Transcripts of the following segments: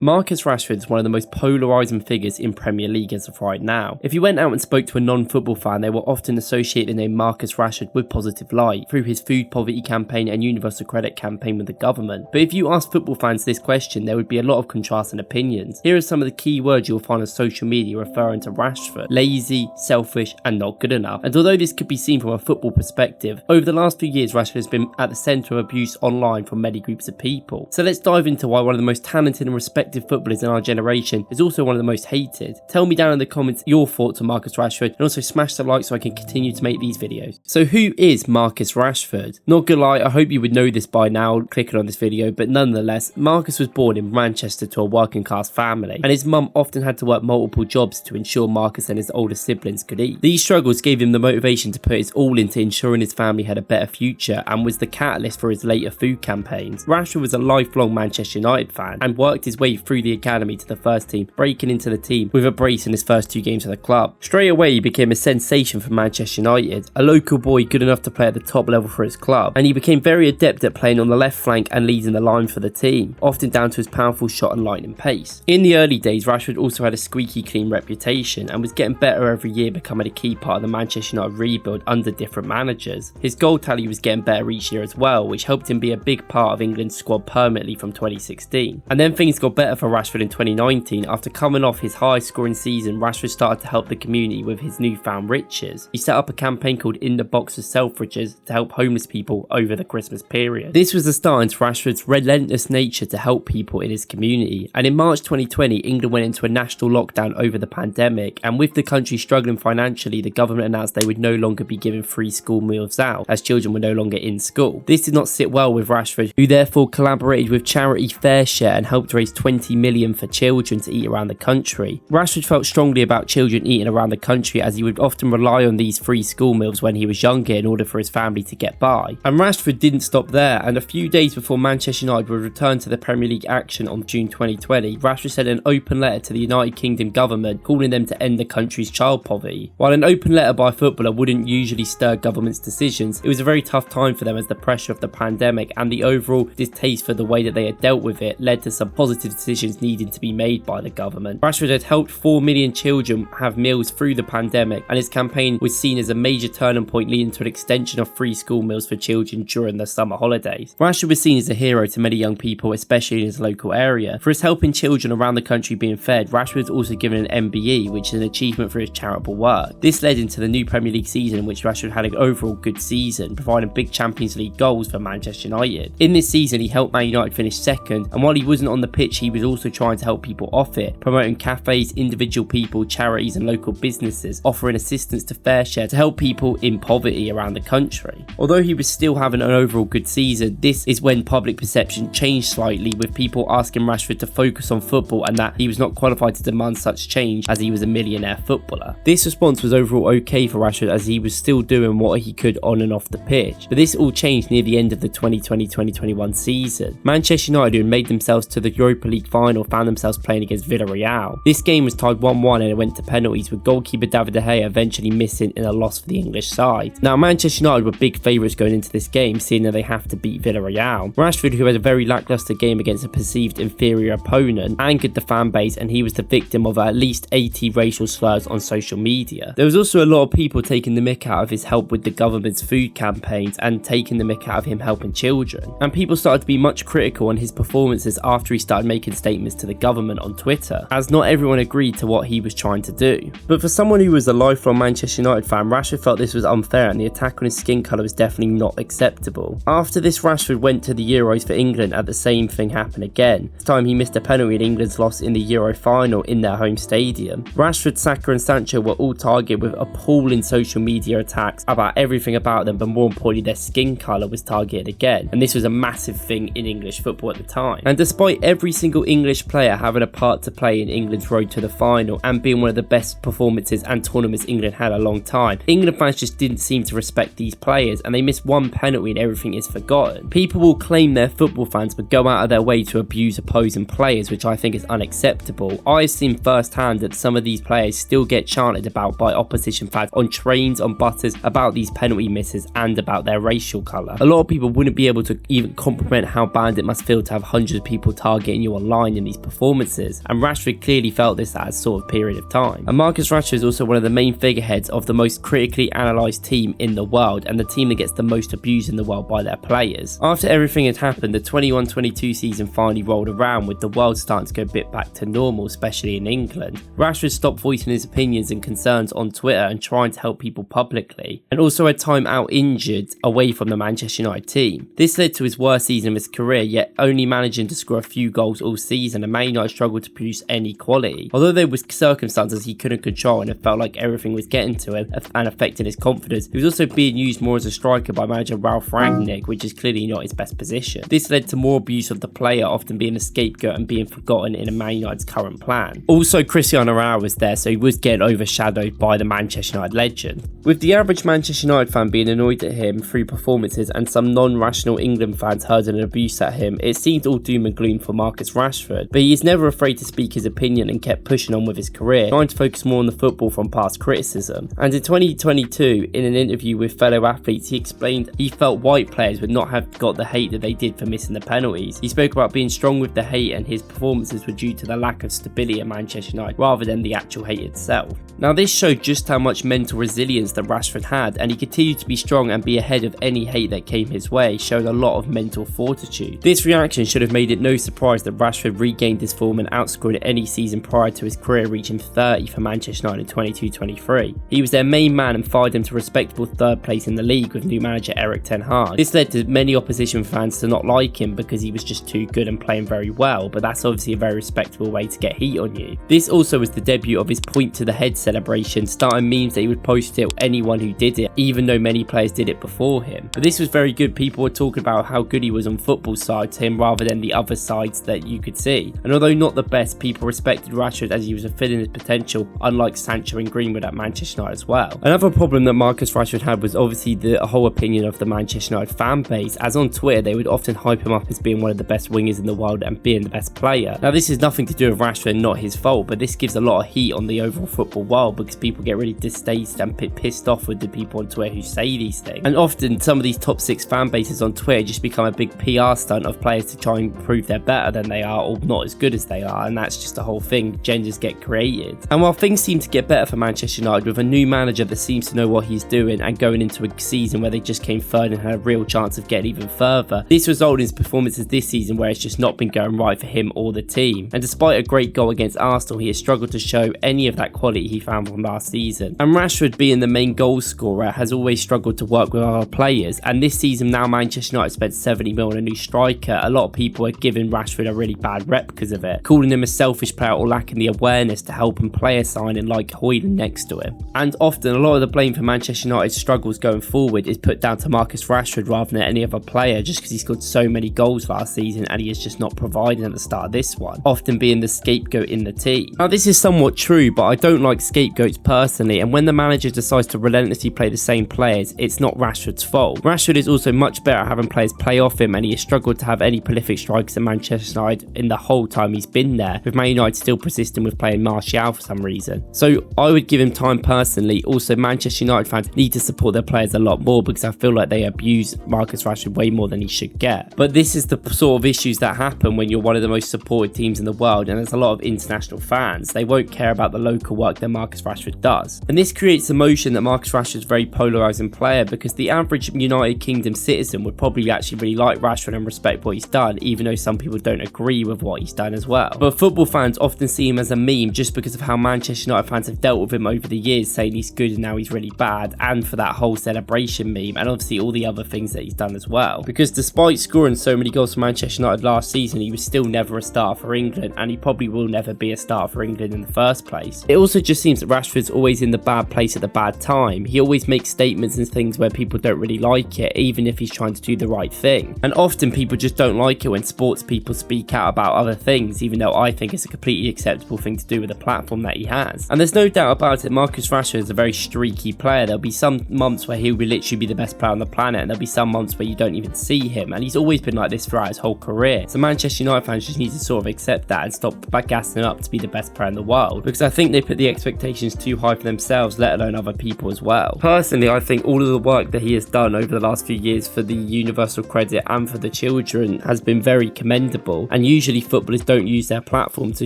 Marcus Rashford is one of the most polarising figures in Premier League as of right now. If you went out and spoke to a non-football fan, they will often associate the name Marcus Rashford with positive light through his food poverty campaign and universal credit campaign with the government. But if you ask football fans this question, there would be a lot of contrasting opinions. Here are some of the key words you'll find on social media referring to Rashford: lazy, selfish and not good enough. And although this could be seen from a football perspective, over the last few years Rashford has been at the centre of abuse online from many groups of people. So let's dive into why one of the most talented and respected footballers in our generation is also one of the most hated. Tell me down in the comments your thoughts on Marcus Rashford, and also smash the like so I can continue to make these videos. So who is Marcus Rashford? Not gonna lie, I hope you would know this by now clicking on this video, but nonetheless, Marcus was born in Manchester to a working class family, and his mum often had to work multiple jobs to ensure Marcus and his older siblings could eat. These struggles gave him the motivation to put his all into ensuring his family had a better future, and was the catalyst for his later food campaigns. Rashford was a lifelong Manchester United fan and worked his way through the academy to the first team, breaking into the team with a brace in his first 2 games for the club. Straight away he became a sensation for Manchester United, a local boy good enough to play at the top level for his club, and he became very adept at playing on the left flank and leading the line for the team, often down to his powerful shot and lightning pace. In the early days, Rashford also had a squeaky clean reputation and was getting better every year, becoming a key part of the Manchester United rebuild under different managers. His goal tally was getting better each year as well, which helped him be a big part of England's squad permanently from 2016. And then things got better for Rashford in 2019. After coming off his high scoring season, Rashford started to help the community with his newfound riches. He set up a campaign called In the Box for Selfridges to help homeless people over the Christmas period. This was the start into Rashford's relentless nature to help people in his community, and in March 2020 England went into a national lockdown over the pandemic, and with the country struggling financially, the government announced they would no longer be giving free school meals out as children were no longer in school. This did not sit well with Rashford, who therefore collaborated with charity FareShare and helped raise 20 million for children to eat around the country. Rashford felt strongly about children eating around the country, as he would often rely on these free school meals when he was younger in order for his family to get by. And Rashford didn't stop there, and a few days before Manchester United would return to the Premier League action on June 2020, Rashford sent an open letter to the United Kingdom government calling them to end the country's child poverty. While an open letter by a footballer wouldn't usually stir government's decisions, it was a very tough time for them, as the pressure of the pandemic and the overall distaste for the way that they had dealt with it led to some positive decisions needing to be made by the government. Rashford had helped 4 million children have meals through the pandemic, and his campaign was seen as a major turning point, leading to an extension of free school meals for children during the summer holidays. Rashford was seen as a hero to many young people, especially in his local area. For his helping children around the country being fed, Rashford was also given an MBE, which is an achievement for his charitable work. This led into the new Premier League season, in which Rashford had an overall good season, providing big Champions League goals for Manchester United. In this season, he helped Man United finish second, and while he wasn't on the pitch, he was also trying to help people off it, promoting cafes, individual people, charities and local businesses, offering assistance to FareShare to help people in poverty around the country. Although he was still having an overall good season, this is when public perception changed slightly, with people asking Rashford to focus on football and that he was not qualified to demand such change as he was a millionaire footballer. This response was overall okay for Rashford, as he was still doing what he could on and off the pitch, but this all changed near the end of the 2020-2021 season. Manchester United, who had made themselves to the Europa League final, found themselves playing against Villarreal. This game was tied 1-1 and it went to penalties, with goalkeeper David De Gea eventually missing in a loss for the English side. Now, Manchester United were big favourites going into this game, seeing that they have to beat Villarreal. Rashford, who had a very lacklustre game against a perceived inferior opponent, angered the fan base, and he was the victim of at least 80 racial slurs on social media. There was also a lot of people taking the mick out of his help with the government's food campaigns and taking the mick out of him helping children, and people started to be much critical on his performances after he started making statements to the government on Twitter, as not everyone agreed to what he was trying to do. But for someone who was a lifelong Manchester United fan, Rashford felt this was unfair, and the attack on his skin colour was definitely not acceptable. After this, Rashford went to the Euros for England, and the same thing happened again. This time he missed a penalty in England's loss in the Euro final in their home stadium. Rashford, Saka and Sancho were all targeted with appalling social media attacks about everything about them, but more importantly their skin colour was targeted again, and this was a massive thing in English football at the time. And despite every single English player having a part to play in England's road to the final and being one of the best performances and tournaments England had a long time, England fans just didn't seem to respect these players, and they missed one penalty and everything is forgotten. People will claim they're football fans but go out of their way to abuse opposing players, which I think is unacceptable. I've seen firsthand that some of these players still get chanted about by opposition fans on trains, on buses, about these penalty misses and about their racial colour. A lot of people wouldn't be able to even comprehend how bad it must feel to have hundreds of people targeting you online line in these performances, and Rashford clearly felt this at a sort of period of time. And Marcus Rashford is also one of the main figureheads of the most critically analysed team in the world, and the team that gets the most abused in the world by their players. After everything had happened, the 21-22 season finally rolled around, with the world starting to go a bit back to normal, especially in England. Rashford stopped voicing his opinions and concerns on Twitter and trying to help people publicly, and also had time out injured away from the Manchester United team. This led to his worst season of his career, yet only managing to score a few goals all season, and Man United struggled to produce any quality. Although there was circumstances he couldn't control and it felt like everything was getting to him and affecting his confidence, he was also being used more as a striker by manager Ralf Rangnick, which is clearly not his best position. This led to more abuse of the player, often being a scapegoat and being forgotten in a Man United's current plan. Also, Cristiano Ronaldo was there, so he was getting overshadowed by the Manchester United legend. With the average Manchester United fan being annoyed at him through performances and some non-rational England fans hurling abuse at him, it seemed all doom and gloom for Marcus Rashford, but he is never afraid to speak his opinion and kept pushing on with his career, trying to focus more on the football from past criticism. And in 2022, in an interview with fellow athletes, he explained he felt white players would not have got the hate that they did for missing the penalties. He spoke about being strong with the hate, and his performances were due to the lack of stability at Manchester United rather than the actual hate itself. Now, this showed just how much mental resilience that Rashford had, and he continued to be strong and be ahead of any hate that came his way, showing a lot of mental fortitude. This reaction should have made it no surprise that Rashford regained his form and outscored any season prior to his career reaching 30 for Manchester United in 22-23. He was their main man and fired them to a respectable third place in the league with new manager Erik ten Hag. This led to many opposition fans to not like him because he was just too good and playing very well, but that's obviously a very respectable way to get heat on you. This also was the debut of his point to the head celebration, starting memes that he would post to anyone who did it, even though many players did it before him. But this was very good. People were talking about how good he was on football side to him rather than the other sides that you could see. And although not the best, people respected Rashford as he was fulfilling his potential, unlike Sancho and Greenwood at Manchester United as well. Another problem that Marcus Rashford had was obviously the whole opinion of the Manchester United fan base, as on Twitter they would often hype him up as being one of the best wingers in the world and being the best player. Now, this is nothing to do with Rashford and not his fault, but this gives a lot of heat on the overall football world because people get really distasteful and pissed off with the people on Twitter who say these things. And often some of these top 6 fan bases on Twitter just become a big PR stunt of players to try and prove they're better than they are or not as good as they are, and that's just the whole thing. Genders get created. And while things seem to get better for Manchester United with a new manager that seems to know what he's doing and going into a season where they just came third and had a real chance of getting even further, this resulted in his performances this season where it's just not been going right for him or the team. And despite a great goal against Arsenal, he has struggled to show any of that quality he found from last season. And Rashford, being the main goal scorer, has always struggled to work with other players, and this season now Manchester United spent 70 million on a new striker. A lot of people are giving Rashford a really bad rep because of it, calling him a selfish player or lacking the awareness to help him play a signing like Højlund next to him. And often a lot of the blame for Manchester United's struggles going forward is put down to Marcus Rashford rather than any other player, just because he scored so many goals last season and he is just not providing at the start of this one, often being the scapegoat in the team. Now, this is somewhat true, but I don't like scapegoats personally, and when the manager decides to relentlessly play the same players, it's not Rashford's fault. Rashford is also much better at having players play off him, and he has struggled to have any prolific strikers at Manchester United in the whole time he's been there, with Man United still persisting with playing Martial for some reason. So I would give him time personally. Also, Manchester United fans need to support their players a lot more because I feel like they abuse Marcus Rashford way more than he should get. But this is the sort of issues that happen when you're one of the most supported teams in the world, and there's a lot of international fans. They won't care about the local work that Marcus Rashford does. And this creates emotion that Marcus Rashford is a very polarising player, because the average United Kingdom citizen would probably actually really like Rashford and respect what he's done, even though some people don't agree with what he's done as well. But football fans often see him as a meme just because of how Manchester United fans have dealt with him over the years, saying he's good and now he's really bad, and for that whole celebration meme, and obviously all the other things that he's done as well. Because despite scoring so many goals for Manchester United last season, he was still never a starter for England, and he probably will never be a starter for England in the first place. It also just seems that Rashford's always in the bad place at the bad time. He always makes statements and things where people don't really like it, even if he's trying to do the right thing. And often people just don't like it when sports people speak out about other things, even though I think it's a completely acceptable thing to do with the platform that he has. And there's no doubt about it, Marcus Rashford is a very streaky player. There'll be some months where he'll literally be the best player on the planet, and there'll be some months where you don't even see him, and he's always been like this throughout his whole career. So Manchester United fans just need to sort of accept that and stop gassing him up to be the best player in the world, because I think they put the expectations too high for themselves, let alone other people as well. Personally, I think all of the work that he has done over the last few years for the universal credit and for the children has been very commendable, and usually footballers don't use their platform to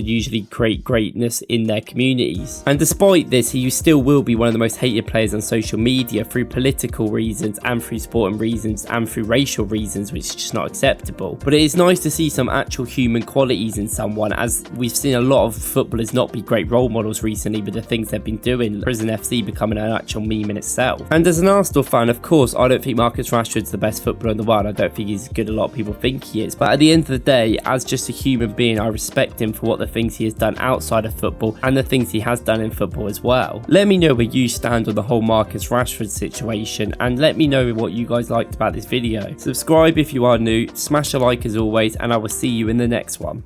usually create greatness in their communities. And despite this, he still will be one of the most hated players on social media through political reasons and through sporting reasons and through racial reasons, which is just not acceptable. But it is nice to see some actual human qualities in someone, as we've seen a lot of footballers not be great role models recently with the things they've been doing, Prison FC becoming an actual meme in itself. And as an Arsenal fan, of course, I don't think Marcus Rashford's the best footballer in the world. I don't think he's as good as a lot of people think he is. But at the end of the day, as just a human being, I respect him for what the things he has done outside of football and the things he has done in football as well. Let me know where you stand on the whole Marcus Rashford situation, and let me know what you guys liked about this video. Subscribe if you are new, smash a like as always, and I will see you in the next one.